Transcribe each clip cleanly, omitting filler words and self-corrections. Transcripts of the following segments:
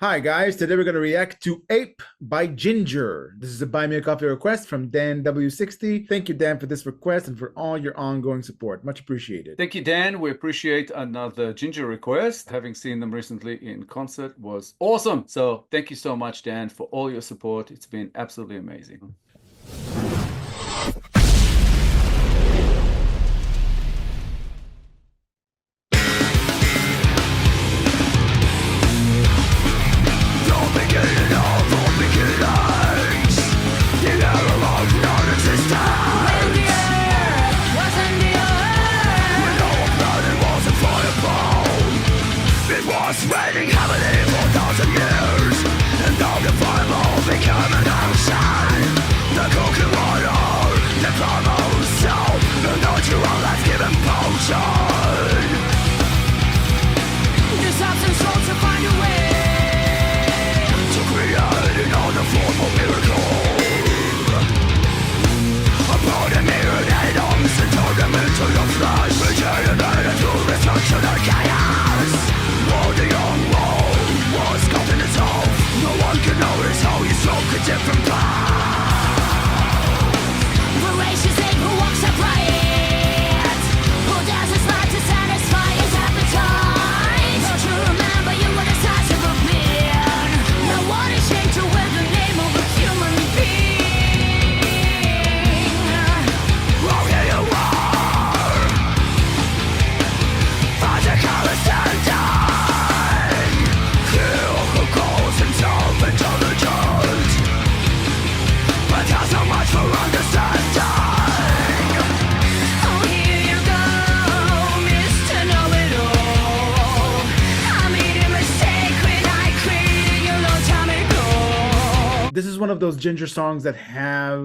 Hi guys, today we're going to react to APE by Jinjer. This is a Buy Me a Coffee request from Dan W60. Thank you, Dan, for this request and for all your ongoing support. Much appreciated. Thank you, Dan. We appreciate another Jinjer request. Having seen them recently in concert was awesome. So thank you so much, Dan, for all your support. It's been absolutely amazing. Raining heavily for 1,000 years, and now the fireball became an ocean. The cooking water, the primal soul, the natural life-giving potion. The substance souls to find a way to create another form of miracle. Upon the mirrored atoms and turn them into your flesh, regenerated to reflection of chaos. The young world was caught in itself. No one could notice how he spoke a different path. Voracious ape who walks upright, who does his life to satisfy his appetite. Don't you remember you were the size of a man? No one is ashamed to wear the name of a human being. Oh, here you are, physical standard. This is one of those Jinjer songs that have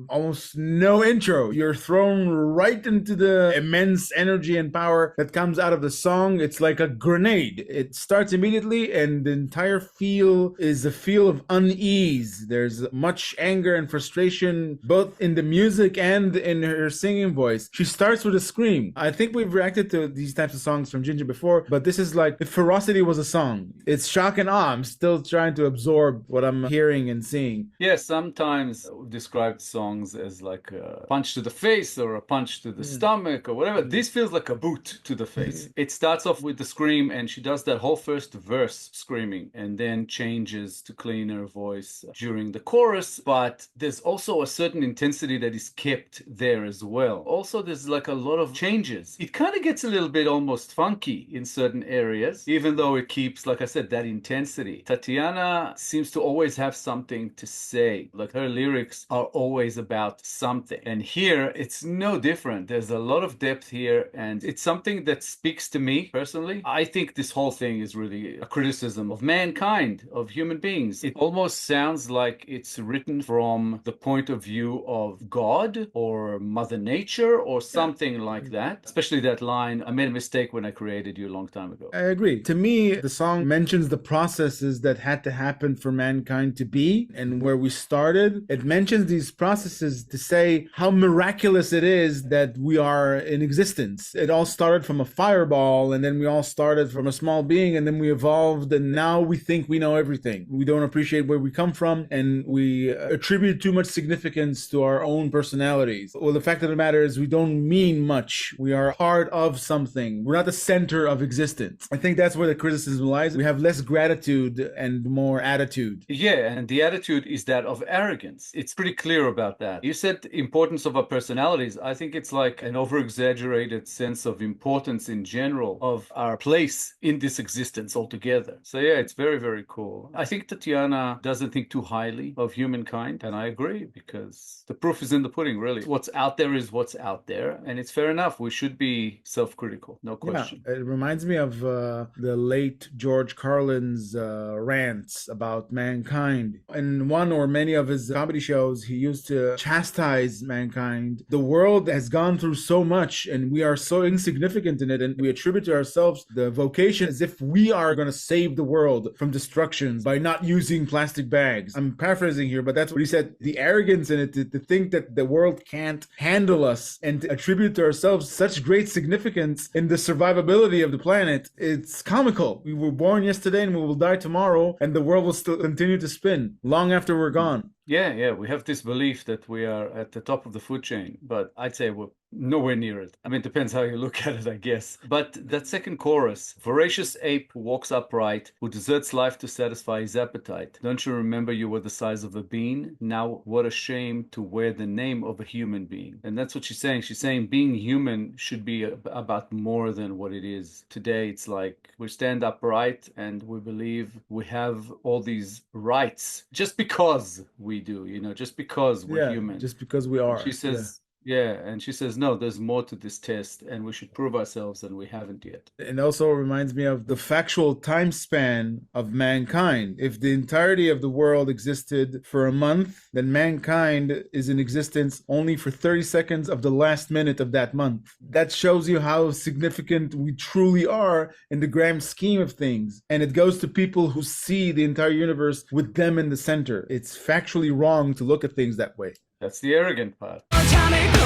almost no intro. You're thrown right into the immense energy and power that comes out of the song. It's like a grenade. It starts immediately and the entire feel is a feel of unease. There's much anger and frustration both in the music and in her singing voice. She starts with a scream. I think we've reacted to these types of songs from Jinjer before, but this is like if Ferocity was a song. It's shock and awe. I'm still trying to absorb what I'm hearing and seeing. Yeah, sometimes described songs as like a punch to the face or a punch to the stomach or whatever. This feels like a boot to the face. It starts off with the scream and she does that whole first verse screaming and then changes to cleaner voice during the chorus. But there's also a certain intensity that is kept there as well. Also, there's like a lot of changes. It kind of gets a little bit almost funky in certain areas, even though it keeps, like I said, that intensity. Tatiana seems to always have something to say. Like her lyrics are always about something. And here it's no different. There's a lot of depth here and it's something that speaks to me personally. I think this whole thing is really a criticism of mankind, of human beings. It almost sounds like it's written from the point of view of God or Mother Nature or something like that. Especially that line, I made a mistake when I created you a long time ago. I agree. To me, the song mentions the processes that had to happen for mankind to be and where we started. It mentions these processes to say how miraculous it is that we are in existence. It all started from a fireball and then we all started from a small being and then we evolved and now we think we know everything. We don't appreciate where we come from and we attribute too much significance to our own personalities. Well, the fact of the matter is we don't mean much. We are part of something. We're not the center of existence. I think that's where the criticism lies. We have less gratitude and more attitude. Yeah, and the attitude is that of arrogance. It's pretty clear about that. You said the importance of our personalities. I think it's like an over-exaggerated sense of importance in general of our place in this existence altogether. So yeah, it's very, very cool. I think Tatiana doesn't think too highly of humankind, and I agree because the proof is in the pudding, really. What's out there is what's out there, and it's fair enough. We should be self-critical, no question. Yeah, it reminds me of the late George Carlin's rants about mankind. And in one or many of his comedy shows, he used to chastise mankind. The world has gone through so much and we are so insignificant in it, and we attribute to ourselves the vocation as if we are going to save the world from destruction by not using plastic bags. I'm paraphrasing here, but that's what he said. The arrogance in it to think that the world can't handle us and to attribute to ourselves such great significance in the survivability of the planet, it's comical. We were born yesterday and we will die tomorrow, and the world will still continue to spin long after we're gone. Yeah, we have this belief that we are at the top of the food chain, but I'd say we're nowhere near it. I mean, it depends how you look at it, I guess. But that second chorus, voracious ape who walks upright, who deserts life to satisfy his appetite. Don't you remember you were the size of a bean? Now, what a shame to wear the name of a human being. And that's what she's saying. She's saying being human should be about more than what it is. Today, it's like we stand upright and we believe we have all these rights just because we do, just because we're human. Just because we are. She says, and she says, no, there's more to this test and we should prove ourselves, and we haven't yet. It also reminds me of the factual time span of mankind. If the entirety of the world existed for a month, then mankind is in existence only for 30 seconds of the last minute of that month. That shows you how significant we truly are in the grand scheme of things. And it goes to people who see the entire universe with them in the center. It's factually wrong to look at things that way. That's the arrogant part. Time it goes.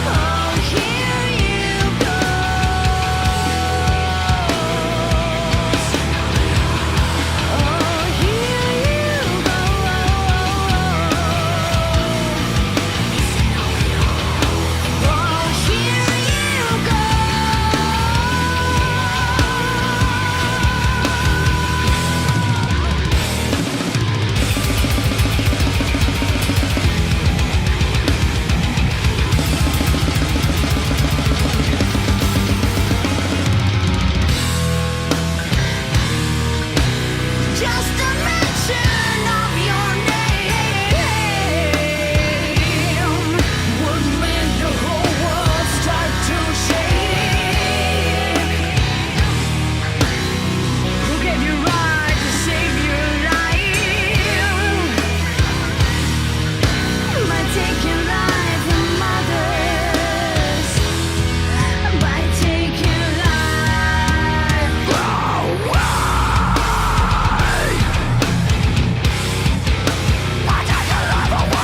Oh, here you go. Oh, here you go. Oh, here you go. Just a mention of your name would make the whole world start to shake. Who gave you right to save your life by taking life from others? By taking life away.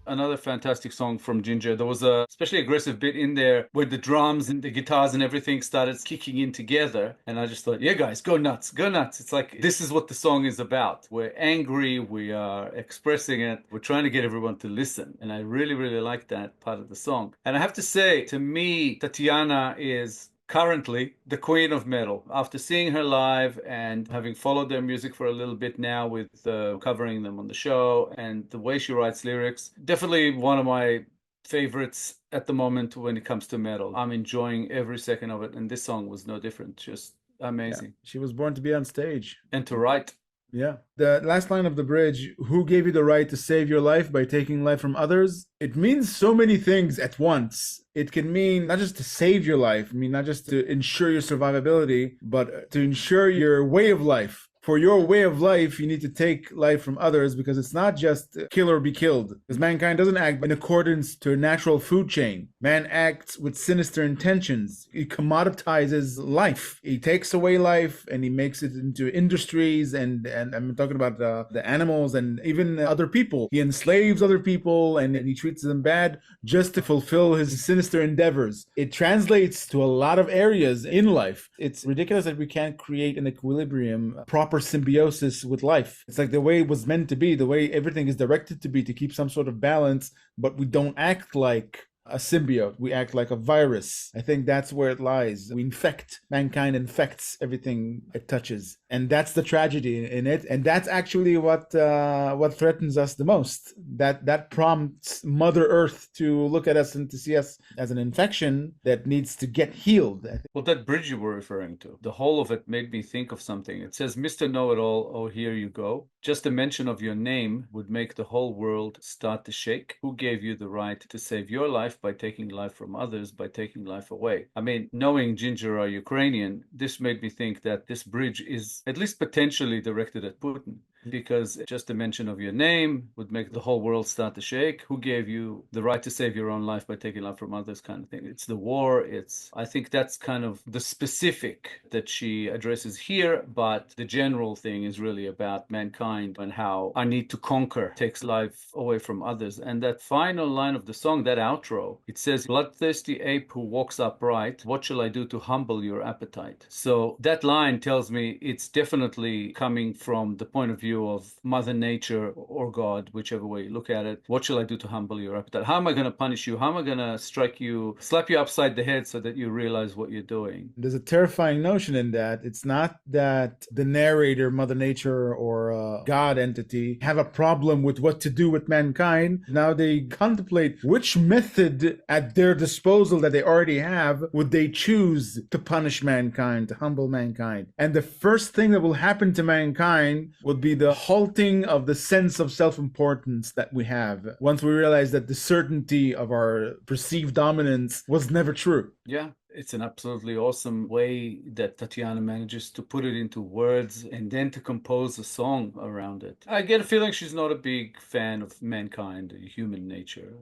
Another fantastic song from Jinjer. There was a especially aggressive bit in there where the drums and the guitars and everything started kicking in together. And I just thought, yeah, guys, go nuts, go nuts. It's like, this is what the song is about. We're angry, we are expressing it, we're trying to get everyone to listen. And I really, really like that part of the song. And I have to say, to me, Tatiana is currently the queen of metal. After seeing her live and having followed their music for a little bit now with covering them on the show and the way she writes lyrics, definitely one of my favorites at the moment when it comes to metal. I'm enjoying every second of it, and this song was no different. Just amazing. Yeah. She was born to be on stage. And to write. Yeah. The last line of the bridge, who gave you the right to save your life by taking life from others? It means so many things at once. It can mean not just to save your life, not just to ensure your survivability, but to ensure your way of life. For your way of life, you need to take life from others, because it's not just kill or be killed. Because mankind doesn't act in accordance to a natural food chain. Man acts with sinister intentions. He commoditizes life. He takes away life and he makes it into industries, and I'm talking about the animals and even other people. He enslaves other people and he treats them bad just to fulfill his sinister endeavors. It translates to a lot of areas in life. It's ridiculous that we can't create an equilibrium, proper symbiosis with life. It's like the way it was meant to be, the way everything is directed to be, to keep some sort of balance, but we don't act like a symbiote. We act like a virus. I think that's where it lies. We infect. Mankind infects everything it touches. And that's the tragedy in it. And that's actually what threatens us the most. That prompts Mother Earth to look at us and to see us as an infection that needs to get healed. Well, that bridge you were referring to, the whole of it made me think of something. It says, Mr. Know-It-All, oh, here you go. Just a mention of your name would make the whole world start to shake. Who gave you the right to save your life by taking life from others, by taking life away? I mean, knowing Jinjer are Ukrainian, this made me think that this bridge is at least potentially directed at Putin. Because just a mention of your name would make the whole world start to shake. Who gave you the right to save your own life by taking life from others, kind of thing? It's the war. I think that's kind of the specific that she addresses here, but the general thing is really about mankind and how our need to conquer takes life away from others. And that final line of the song, that outro, it says, bloodthirsty ape who walks upright, what shall I do to humble your appetite? So that line tells me it's definitely coming from the point of view of Mother Nature or God, whichever way you look at it. What shall I do to humble your appetite? How am I going to punish you? How am I going to slap you upside the head so that you realize what you're doing? There's a terrifying notion in that. It's not that the narrator, Mother Nature, or a God entity have a problem with what to do with mankind. Now they contemplate which method at their disposal that they already have would they choose to punish mankind, to humble mankind. And the first thing that will happen to mankind would be the halting of the sense of self-importance that we have once we realize that the certainty of our perceived dominance was never true. Yeah. It's an absolutely awesome way that Tatiana manages to put it into words and then to compose a song around it. I get a feeling she's not a big fan of mankind, human nature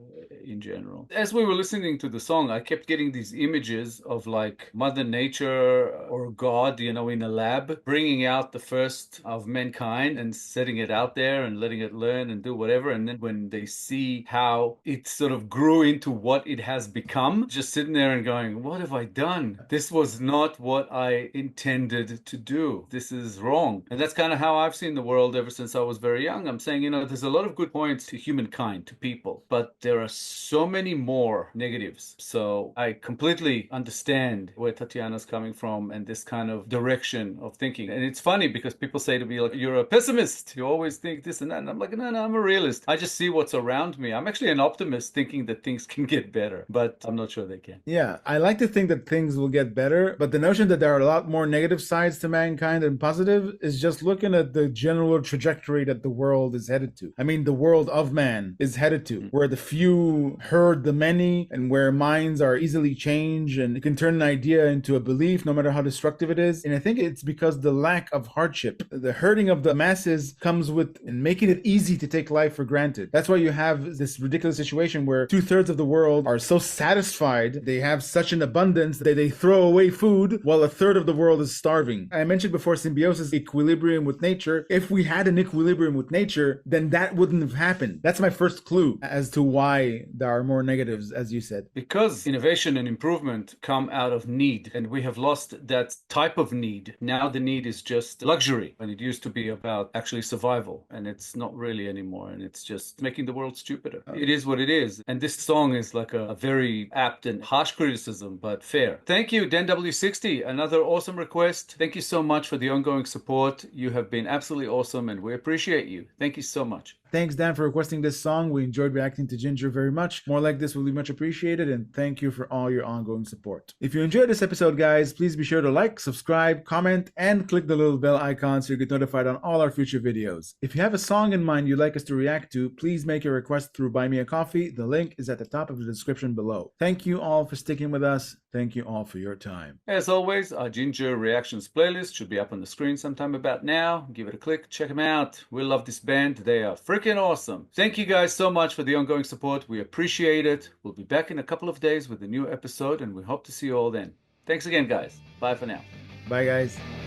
in general. As we were listening to the song, I kept getting these images of like Mother Nature or God, in a lab, bringing out the first of mankind and setting it out there and letting it learn and do whatever. And then when they see how it sort of grew into what it has become, just sitting there and going, what have I done? This was not what I intended to do. This is wrong. And that's kind of how I've seen the world ever since I was very young. I'm saying, there's a lot of good points to humankind, to people, but there are so many more negatives. So I completely understand where Tatiana's coming from and this kind of direction of thinking. And it's funny because people say to me, like, you're a pessimist. You always think this and that. And I'm like, no, I'm a realist. I just see what's around me. I'm actually an optimist thinking that things can get better, but I'm not sure they can. Yeah, I like to think that things will get better, but the notion that there are a lot more negative sides to mankind than positive is just looking at the general trajectory that the world is headed to. I mean, the world of man is headed to, where the few herd the many and where minds are easily changed and you can turn an idea into a belief no matter how destructive it is. And I think it's because the lack of hardship, the herding of the masses comes with making it easy to take life for granted. That's why you have this ridiculous situation where 2/3 of the world are so satisfied, they have such an abundance that they throw away food while 1/3 of the world is starving. I mentioned before symbiosis, equilibrium with nature. If we had an equilibrium with nature, then that wouldn't have happened. That's my first clue as to why there are more negatives, as you said. Because innovation and improvement come out of need, and we have lost that type of need. Now the need is just luxury, and it used to be about actually survival, and it's not really anymore, and it's just making the world stupider. It is what it is. And this song is like a very apt and harsh criticism, but fair. Thank you, DenW60. Another awesome request. Thank you so much for the ongoing support. You have been absolutely awesome, and we appreciate you. Thank you so much. Thanks, Dan, for requesting this song. We enjoyed reacting to Jinjer very much. More like this will be much appreciated, and thank you for all your ongoing support. If you enjoyed this episode, guys, please be sure to like, subscribe, comment, and click the little bell icon so you get notified on all our future videos. If you have a song in mind you'd like us to react to, please make your request through BuyMeACoffee. The link is at the top of the description below. Thank you all for sticking with us. Thank you all for your time. As always, our Jinjer Reactions playlist should be up on the screen sometime about now. Give it a click, check them out. We love this band. They are freaking awesome. Thank you guys so much for the ongoing support. We appreciate it. We'll be back in a couple of days with a new episode, and we hope to see you all then. Thanks again, guys. Bye for now. Bye, guys.